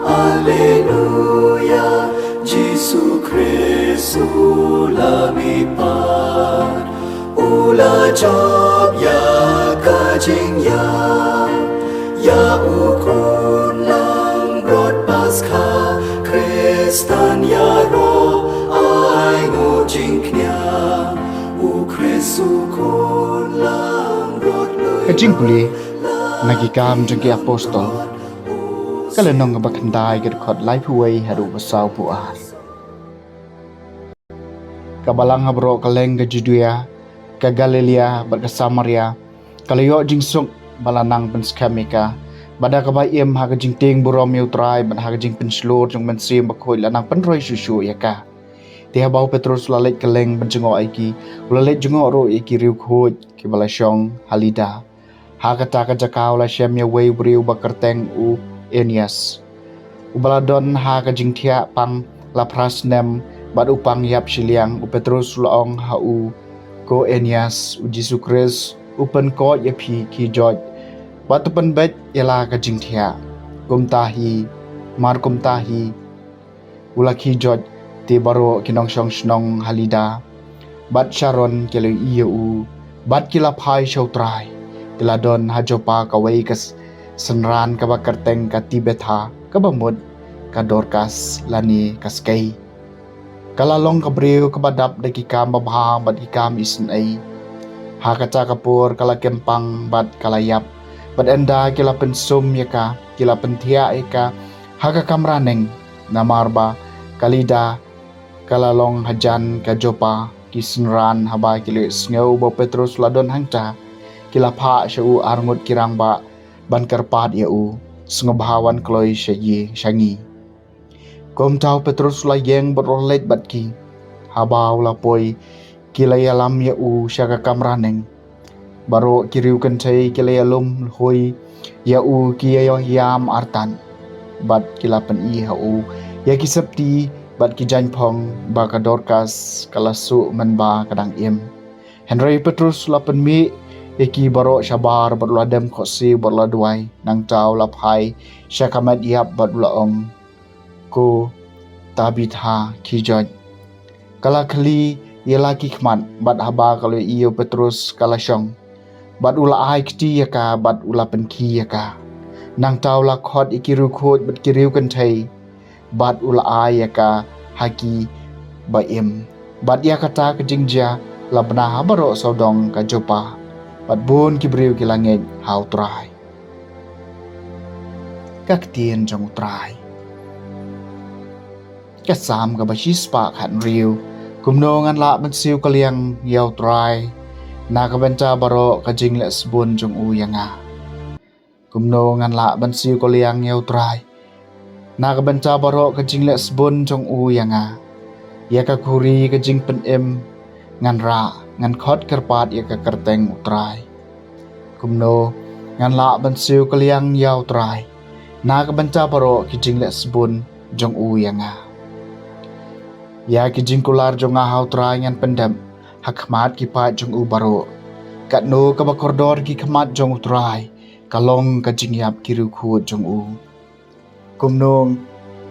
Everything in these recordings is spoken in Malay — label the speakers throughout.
Speaker 1: Alleluia, Gesù Cristo lumipad. Ula job ya kajing ya ukun lang rod Paskah Kristan ya ro ai ngujing knya u Kristu kun lang rod lui
Speaker 2: Kajing puli nagikam jengki apostol kalenong ngabakandai kedekot lai puway hadu basau puar kabalang ngabro kaleng ke Judea ke Galilea bat ke Samaria kalayo jingsuk balanang penskemika bada kabayem ha kajing ting burom utrai bat ha kajing penslur jong mensim bakhoi lanang penroi susu yaka tiha bau Petrus lalit keleng benjengo aiki lalit jengo ro iki riu khoj ki balasyong halida ha kata ka jakau la syam ya wei briu bakerteng u Enias ubaladon ha kajing thia pang la prasnem bat upang yap siliang u Petrus laong ha u ko Enias u Jesu Kris upen ko ya phi ki joj batupen bet yala kajing thia kumtahi mar kumtahi ula ki joj ti baro kinong shong snong halida bat sharon kelo iu bat kila phai shautrai tiladon hajopa kawai kas senran ka bakerteng ka tibetha ka bamud ka dorkas lani kaskai kalalong kabriu kabadap dakikam babha bat ikam isin ai ha kaca kapur kala kempang bat kalayap bat enda kila pensum yaka kila pentia eka ha ka kamraneng namarba kalida kalalong hajan ka jopa kisenran haba kilo sngo bo Petrus ladon hangta kila pha shu arngut kirang ba ban karpat yau sngobawan kloi syayi syangi kom tau Petrus la yeng berrolet batki habau la poi kilaya lam ya u syaka kamraneng baro kiriu kentai kilaya lum hoi ya u kiyo yam artan bat kilapan i ha u ya kisepti bat kijan pong ba ka Dorcas kalasu menba kadang im Henry Petrus la penmi eki baro syabar berladem khosi berladuai nang tau la phai syakamat yap bat laong ko Tabitha kijaj kala kali ialah kikmat bat haba kalau iyo Petrus kala syong bat ula ai kti yaka bat ula penki yaka nang tau la khot ikiru khot bat kiriu kantai bat ula ai yaka haki baim bat ya kata kejingja la bna baro sodong ka jopa bat bun kibriu ki langit hau trai kaktien jong trai kasam ka bashis pa khan riu kumno ngan la ban siu kaliang yau trai na ka benta baro ka jing le sbun jong u yanga kumno ngan la ban siu kaliang yau trai na ka benta baro ka jing le sbun jong u yanga ya ka kuri ka jing pen em ngan ra ngan khot kerpat ya ka kerteng utrai kumno ngan la ban siu kaliang yau trai na ka benta baro ki jing le sbun jong u yanga ya ki jingkular jonga hau trai ngan pendam hakmat ki pa jong u baro kat no ka bakordor ki khmat jong utrai kalong ka jingyap ki ru khu jong u kumnong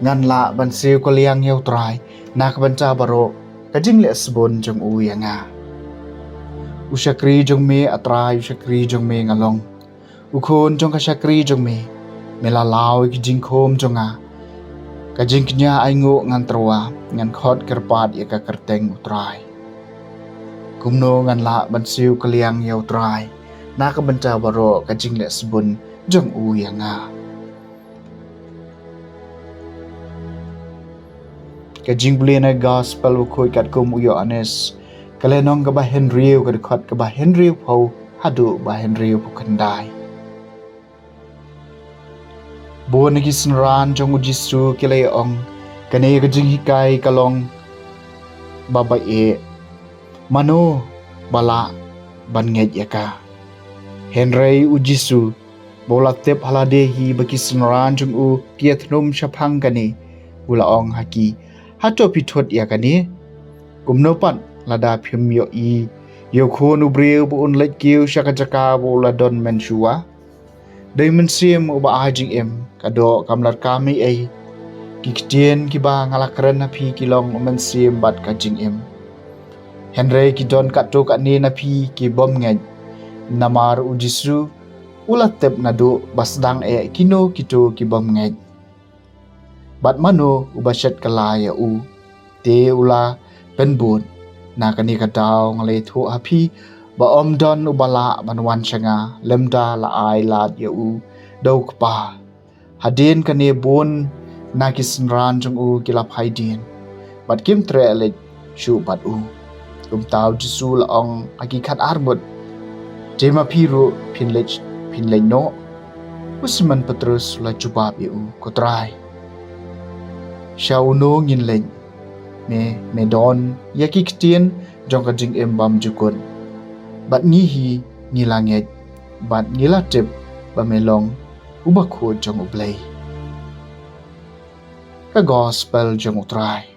Speaker 2: ngan la ban siu ko liang yau trai na ka banta baro ka jing le sbon jong u yanga ushakri jong me atrai ushakri jong me ngalong ukhon jong ka shakri jong me mela law ki jingkhom jonga ka jingknya aingo ngan troa ngan khot kerpat ya ka kerteng utrai kumno ngan la ban siu kaliang yau trai na ka banta baro ka jing le sbun jong u yanga ka jing blena gospel khoi kat kum u Yohanes kalenong ka ba Henry ka khot ka ba Henry phau hadu ba Henry pu khandai bon ki snran jong u Jisu kilay ong kane ka jing hikai kalong baba e mano bala ban nget yaka Henry u Jisu bola tep halade hi baki snran jong u piethnum shaphang kane ula ong haki hato pithot yakani kumno pan lada phim yo i yo khon u breu bu un lek kiu shaka jaka bola don menshua Dai mensim uba ajing em kado kamlar kami ai kikdien kiba ngalakren api kilong mensim bat kajing em. Henry kidon kato ni napi ki bom ngaj namar ujisru ulatep nadu basdang kino kito ki bom ngaj. Bat mano ubashat kalaya te ula penbun na kani kadau ngalai thu api ba omdon ubala banwan shanga lemda la ai lat dau kpa hadin kani bun na kisnran jong kilap haidin bat kim tre shu bat tau jisu la ong akikat arbut jema piru pinlej no usman petrus la jubab kotrai shauno ngin leng me don yakiktin jong kajing embam jukun bat ngihi ngilanget bat ngilatip bamelong ubakho jong ublay ka gospel jong utrai